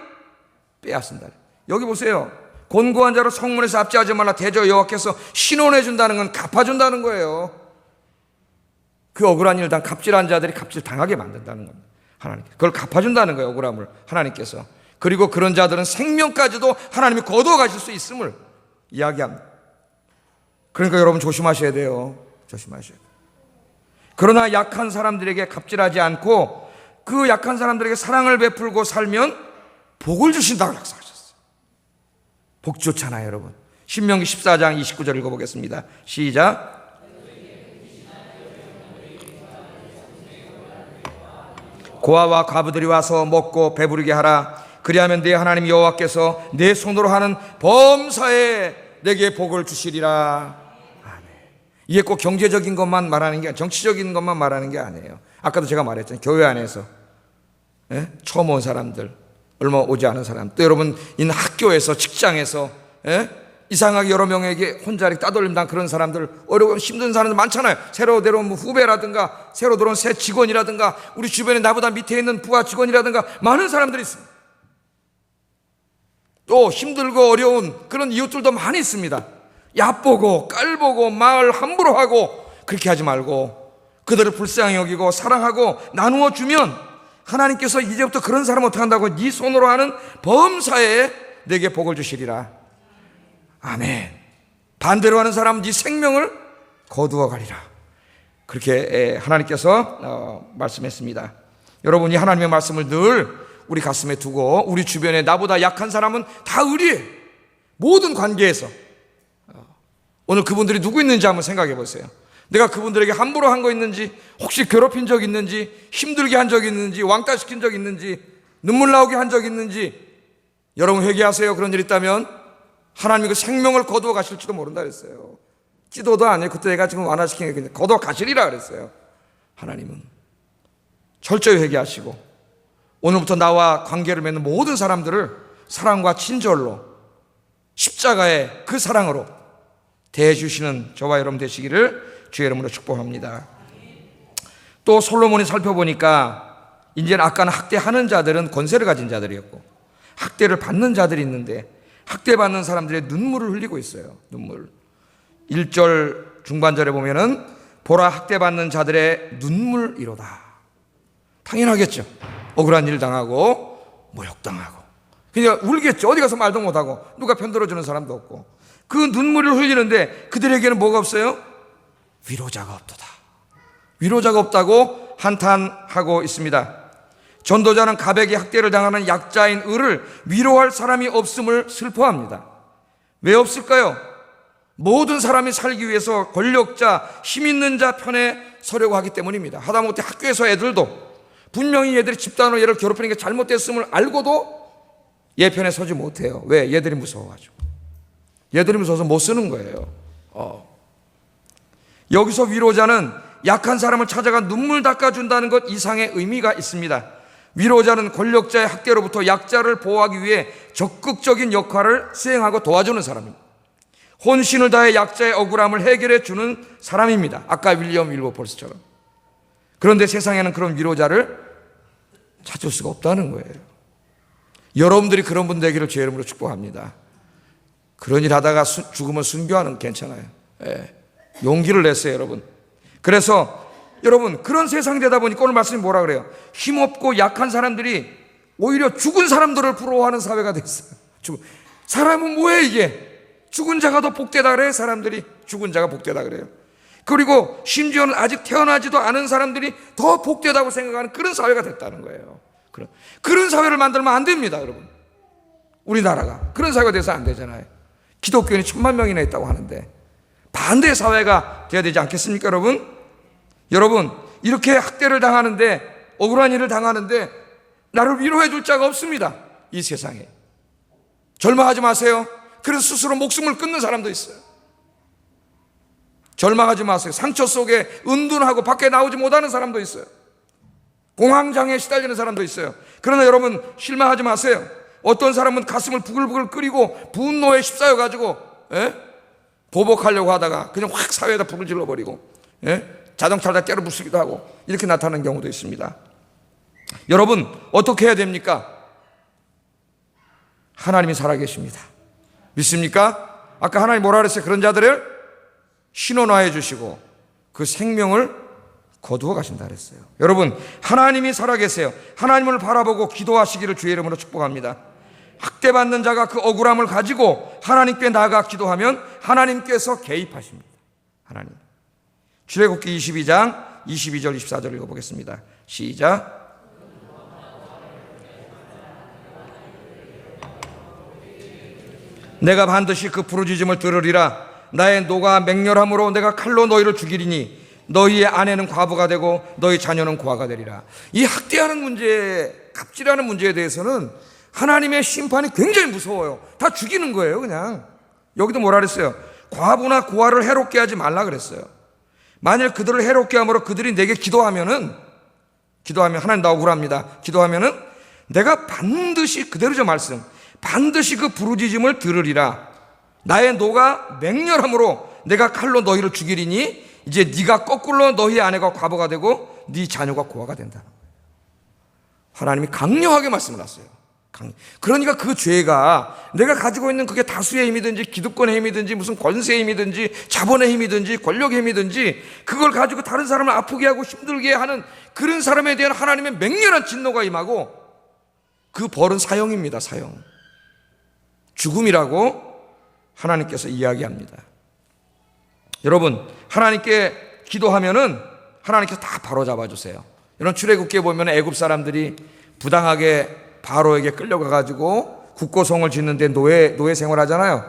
빼앗는다. 여기 보세요. 곤고한 자로 성문에서 압제하지 말라. 대저 여호와께서 신원해 준다는 건 갚아준다는 거예요. 그 억울한 일을 당 갑질한 자들이 갑질 당하게 만든다는 겁니다. 하나님 그걸 갚아준다는 거예요. 억울함을 하나님께서. 그리고 그런 자들은 생명까지도 하나님이 거두어 가실 수 있음을 이야기합니다. 그러니까 여러분 조심하셔야 돼요. 조심하셔야 돼요. 그러나 약한 사람들에게 갑질하지 않고 그 약한 사람들에게 사랑을 베풀고 살면 복을 주신다고 약속하셨어요. 복 좋잖아요, 여러분. 신명기 14장 29절 읽어보겠습니다. 시작. 고아와 과부들이 와서 먹고 배부르게 하라. 그리하면 네 하나님 여호와께서 내 손으로 하는 범사에 내게 복을 주시리라. 아멘. 이게 꼭 경제적인 것만 말하는 게, 정치적인 것만 말하는 게 아니에요. 아까도 제가 말했잖아요. 교회 안에서 처음 온 사람들, 얼마 오지 않은 사람, 또 여러분 있는 학교에서, 직장에서 이상하게 여러 명에게 혼자 이렇게 따돌림당 그런 사람들, 어려운 힘든 사람들 많잖아요. 새로 들어온 후배라든가 새로 들어온 새 직원이라든가 우리 주변에 나보다 밑에 있는 부하 직원이라든가 많은 사람들이 있습니다. 또 힘들고 어려운 그런 이웃들도 많이 있습니다. 얕보고 깔보고 말 함부로 하고 그렇게 하지 말고 그들을 불쌍히 여기고 사랑하고 나누어 주면 하나님께서 이제부터 그런 사람 어떻게 한다고? 네 손으로 하는 범사에 내게 복을 주시리라. 아멘. 반대로 하는 사람은 네 생명을 거두어 가리라. 그렇게 하나님께서 말씀했습니다. 여러분이 하나님의 말씀을 늘 우리 가슴에 두고 우리 주변에 나보다 약한 사람은 다 의리해. 모든 관계에서. 오늘 그분들이 누구 있는지 한번 생각해 보세요. 내가 그분들에게 함부로 한 거 있는지, 혹시 괴롭힌 적 있는지, 힘들게 한 적 있는지, 왕따시킨 적 있는지, 눈물 나오게 한 적 있는지. 여러분 회개하세요. 그런 일 있다면 하나님이 그 생명을 거두어 가실지도 모른다 그랬어요. 기도도 아니에요. 그때 내가 지금 완화시킨 게 거두어 가시리라 그랬어요. 하나님은 철저히 회개하시고 오늘부터 나와 관계를 맺는 모든 사람들을 사랑과 친절로 십자가의 그 사랑으로 대해주시는 저와 여러분 되시기를 주의 이름으로 축복합니다. 또 솔로몬이 살펴보니까 이제는 아까는 학대하는 자들은 권세를 가진 자들이었고 학대를 받는 자들이 있는데 학대받는 사람들의 눈물을 흘리고 있어요. 눈물. 1절 중반절에 보면은 보라 학대받는 자들의 눈물이로다. 당연하겠죠. 억울한 일 당하고 모욕당하고 그냥 울겠죠. 어디 가서 말도 못하고 누가 편들어주는 사람도 없고 그 눈물을 흘리는데 그들에게는 뭐가 없어요? 위로자가 없도다. 위로자가 없다고 한탄하고 있습니다. 전도자는 가백의 학대를 당하는 약자인 을을 위로할 사람이 없음을 슬퍼합니다. 왜 없을까요? 모든 사람이 살기 위해서 권력자, 힘 있는 자 편에 서려고 하기 때문입니다. 하다못해 학교에서 애들도 분명히 얘들이 집단으로 얘를 괴롭히는 게 잘못됐음을 알고도 얘 편에 서지 못해요. 왜? 얘들이 무서워가지고. 얘들이 무서워서 못 쓰는 거예요. 여기서 위로자는 약한 사람을 찾아가 눈물 닦아준다는 것 이상의 의미가 있습니다. 위로자는 권력자의 학대로부터 약자를 보호하기 위해 적극적인 역할을 수행하고 도와주는 사람입니다. 혼신을 다해 약자의 억울함을 해결해 주는 사람입니다. 아까 윌리엄 윌버포스처럼. 그런데 세상에는 그런 위로자를 찾을 수가 없다는 거예요. 여러분들이 그런 분 되기를 주의 이름으로 축복합니다. 그런 일 하다가 죽으면 순교하는 괜찮아요. 용기를 냈어요, 여러분. 그래서 여러분 그런 세상이 되다 보니까 오늘 말씀이 뭐라 그래요? 힘없고 약한 사람들이 오히려 죽은 사람들을 부러워하는 사회가 됐어요. 사람은 뭐예요 이게? 죽은 자가 더 복되다 그래요. 사람들이 죽은 자가 복되다 그래요. 그리고 심지어는 아직 태어나지도 않은 사람들이 더 복되다고 생각하는 그런 사회가 됐다는 거예요. 그런 사회를 만들면 안 됩니다, 여러분. 우리나라가 그런 사회가 돼서 안 되잖아요. 기독교인이 1000만 명이나 있다고 하는데 반대 사회가 돼야 되지 않겠습니까, 여러분? 여러분, 이렇게 학대를 당하는데, 억울한 일을 당하는데 나를 위로해 줄 자가 없습니다, 이 세상에. 절망하지 마세요. 그래서 스스로 목숨을 끊는 사람도 있어요. 절망하지 마세요. 상처 속에 은둔하고 밖에 나오지 못하는 사람도 있어요. 공황장애에 시달리는 사람도 있어요. 그러나 여러분 실망하지 마세요. 어떤 사람은 가슴을 부글부글 끓이고 분노에 휩싸여가지고 보복하려고 하다가 그냥 확 사회에다 불을 질러버리고 자동차를 다 때려 부수기도 하고 이렇게 나타나는 경우도 있습니다. 여러분 어떻게 해야 됩니까? 하나님이 살아계십니다. 믿습니까? 아까 하나님 뭐라 그랬어요? 그런 자들을 신원화해 주시고 그 생명을 거두어 가신다 그랬어요. 여러분 하나님이 살아계세요. 하나님을 바라보고 기도하시기를 주의 이름으로 축복합니다. 학대받는 자가 그 억울함을 가지고 하나님께 나아가 기도하면 하나님께서 개입하십니다. 하나님. 출애굽기 22장 22절 24절 읽어보겠습니다. 시작. 내가 반드시 그 부르짖음을 들으리라. 나의 노가 맹렬함으로 내가 칼로 너희를 죽이리니 너희의 아내는 과부가 되고 너희 자녀는 고아가 되리라. 이 학대하는 문제, 갑질하는 문제에 대해서는 하나님의 심판이 굉장히 무서워요. 다 죽이는 거예요, 그냥. 여기도 뭐라 그랬어요? 과부나 고아를 해롭게 하지 말라 그랬어요. 만일 그들을 해롭게 함으로 그들이 내게 기도하면 하나님 나 억울합니다. 기도하면은 내가 반드시 그대로죠 말씀. 반드시 그 부르짖음을 들으리라. 나의 노가 맹렬함으로 내가 칼로 너희를 죽이리니 이제 네가 거꾸로 너희 아내가 과부가 되고 네 자녀가 고아가 된다. 하나님이 강력하게 말씀을 하셨어요. 그러니까 그 죄가 내가 가지고 있는 그게 다수의 힘이든지 기득권의 힘이든지 무슨 권세의 힘이든지 자본의 힘이든지 권력의 힘이든지 그걸 가지고 다른 사람을 아프게 하고 힘들게 하는 그런 사람에 대한 하나님의 맹렬한 진노가 임하고 그 벌은 사형입니다. 사형. 죽음이라고 하나님께서 이야기합니다. 여러분 하나님께 기도하면은 하나님께서 다 바로잡아 주세요. 이런 출애굽기에 보면 애굽 사람들이 부당하게 바로에게 끌려가 가지고 국고성을 짓는데 노예 생활하잖아요.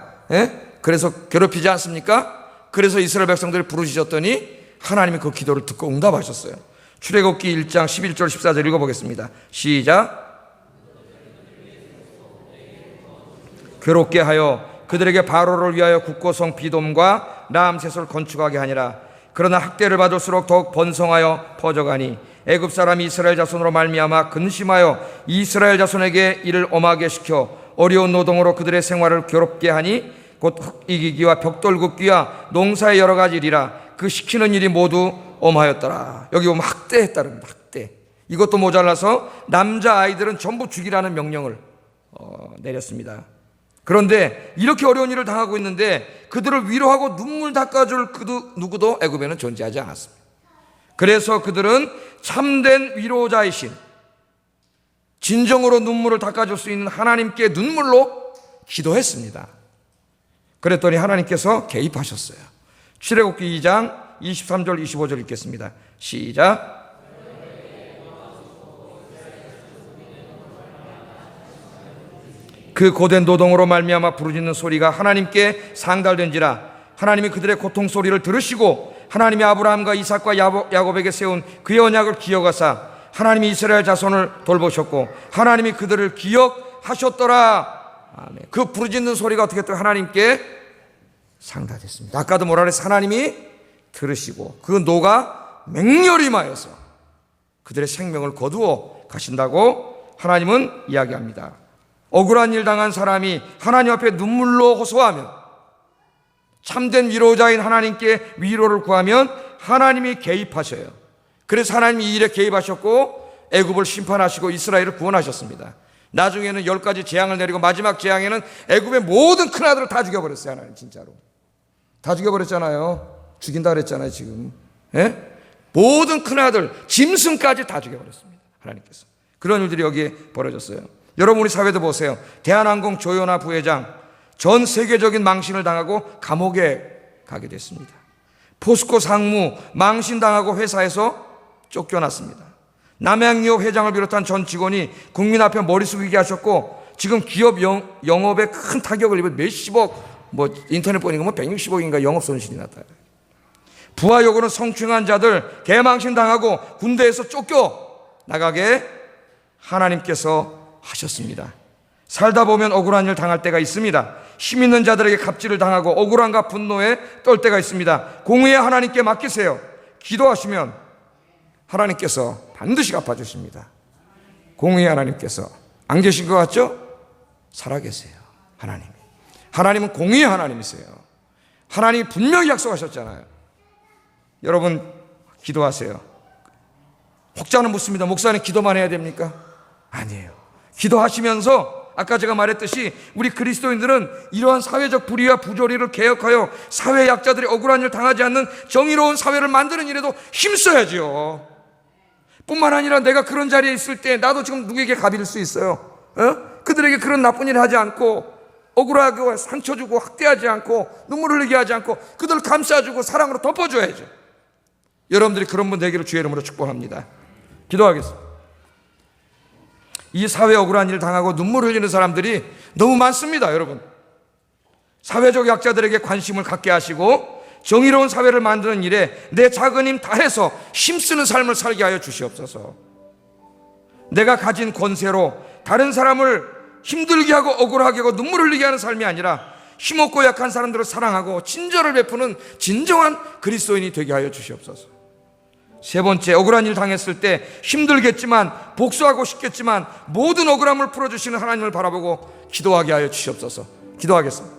그래서 괴롭히지 않습니까? 그래서 이스라엘 백성들이 부르짖었더니 하나님이 그 기도를 듣고 응답하셨어요. 출애굽기 1장 11절 14절 읽어보겠습니다. 시작. 괴롭게 하여 그들에게 바로를 위하여 국고성 비돔과 라암셋을 건축하게 하니라. 그러나 학대를 받을수록 더욱 번성하여 퍼져가니 애굽 사람이 이스라엘 자손으로 말미암아 근심하여 이스라엘 자손에게 이를 엄하게 시켜 어려운 노동으로 그들의 생활을 괴롭게 하니 곧 흙 이기기와 벽돌 굽기와 농사의 여러 가지 일이라. 그 시키는 일이 모두 엄하였더라. 여기 보면 학대했다는 학대. 이것도 모자라서 남자아이들은 전부 죽이라는 명령을 내렸습니다. 그런데 이렇게 어려운 일을 당하고 있는데 그들을 위로하고 눈물 닦아줄 누구도 애굽에는 존재하지 않았습니다. 그래서 그들은 참된 위로자이신, 진정으로 눈물을 닦아줄 수 있는 하나님께 눈물로 기도했습니다. 그랬더니 하나님께서 개입하셨어요. 출애굽기 2장 23절 25절 읽겠습니다. 시작. 그 고된 노동으로 말미암아 부르짖는 소리가 하나님께 상달된지라. 하나님이 그들의 고통 소리를 들으시고 하나님이 아브라함과 이삭과 야곱에게 세운 그의 언약을 기억하사 하나님이 이스라엘 자손을 돌보셨고 하나님이 그들을 기억하셨더라. 아멘. 그 부르짖는 소리가 어떻게 또 하나님께 상달됐습니다. 아까도 뭐라 그랬어요? 하나님이 들으시고 그 노가 맹렬히 임하여서 그들의 생명을 거두어 가신다고 하나님은 이야기합니다. 억울한 일 당한 사람이 하나님 앞에 눈물로 호소하면, 참된 위로자인 하나님께 위로를 구하면 하나님이 개입하셔요. 그래서 하나님이 이 일에 개입하셨고 애굽을 심판하시고 이스라엘을 구원하셨습니다. 나중에는 10가지 재앙을 내리고 마지막 재앙에는 애굽의 모든 큰아들을 다 죽여버렸어요. 하나님 진짜로 다 죽여버렸잖아요. 죽인다 그랬잖아요 지금. 예? 모든 큰아들 짐승까지 다 죽여버렸습니다. 하나님께서. 그런 일들이 여기에 벌어졌어요. 여러분 우리 사회도 보세요. 대한항공 조현아 부회장 전 세계적인 망신을 당하고 감옥에 가게 됐습니다. 포스코 상무 망신당하고 회사에서 쫓겨났습니다. 남양유업 회장을 비롯한 전 직원이 국민 앞에 머리 숙이게 하셨고 지금 기업 영업에 큰 타격을 입은 몇십억, 인터넷 보니까 160억인가 영업 손실이 났다. 부하 요구는 성추행한 자들 개망신당하고 군대에서 쫓겨나가게 하나님께서 하셨습니다. 살다 보면 억울한 일 당할 때가 있습니다. 힘 있는 자들에게 갑질을 당하고 억울함과 분노에 떨 때가 있습니다. 공의의 하나님께 맡기세요. 기도하시면 하나님께서 반드시 갚아주십니다. 공의의 하나님께서 안 계신 것 같죠? 살아계세요. 하나님은 공의의 하나님이세요. 하나님이 분명히 약속하셨잖아요. 여러분 기도하세요. 혹자는 묻습니다. 목사님 기도만 해야 됩니까? 아니에요. 기도하시면서 아까 제가 말했듯이 우리 그리스도인들은 이러한 사회적 불의와 부조리를 개혁하여 사회 약자들이 억울한 일 당하지 않는 정의로운 사회를 만드는 일에도 힘써야지요. 뿐만 아니라 내가 그런 자리에 있을 때 나도 지금 누구에게 갑일 수 있어요. 그들에게 그런 나쁜 일을 하지 않고 억울하고 상처 주고 학대하지 않고 눈물 흘리게 하지 않고 그들을 감싸주고 사랑으로 덮어줘야죠. 여러분들이 그런 분 되기를 주의 이름으로 축복합니다. 기도하겠습니다. 이 사회 억울한 일을 당하고 눈물 흘리는 사람들이 너무 많습니다. 여러분 사회적 약자들에게 관심을 갖게 하시고 정의로운 사회를 만드는 일에 내 작은 힘 다해서 힘쓰는 삶을 살게 하여 주시옵소서. 내가 가진 권세로 다른 사람을 힘들게 하고 억울하게 하고 눈물 흘리게 하는 삶이 아니라 힘없고 약한 사람들을 사랑하고 친절을 베푸는 진정한 그리스도인이 되게 하여 주시옵소서. 세 번째, 억울한 일 당했을 때 힘들겠지만 복수하고 싶겠지만 모든 억울함을 풀어주시는 하나님을 바라보고 기도하게 하여 주시옵소서. 기도하겠습니다.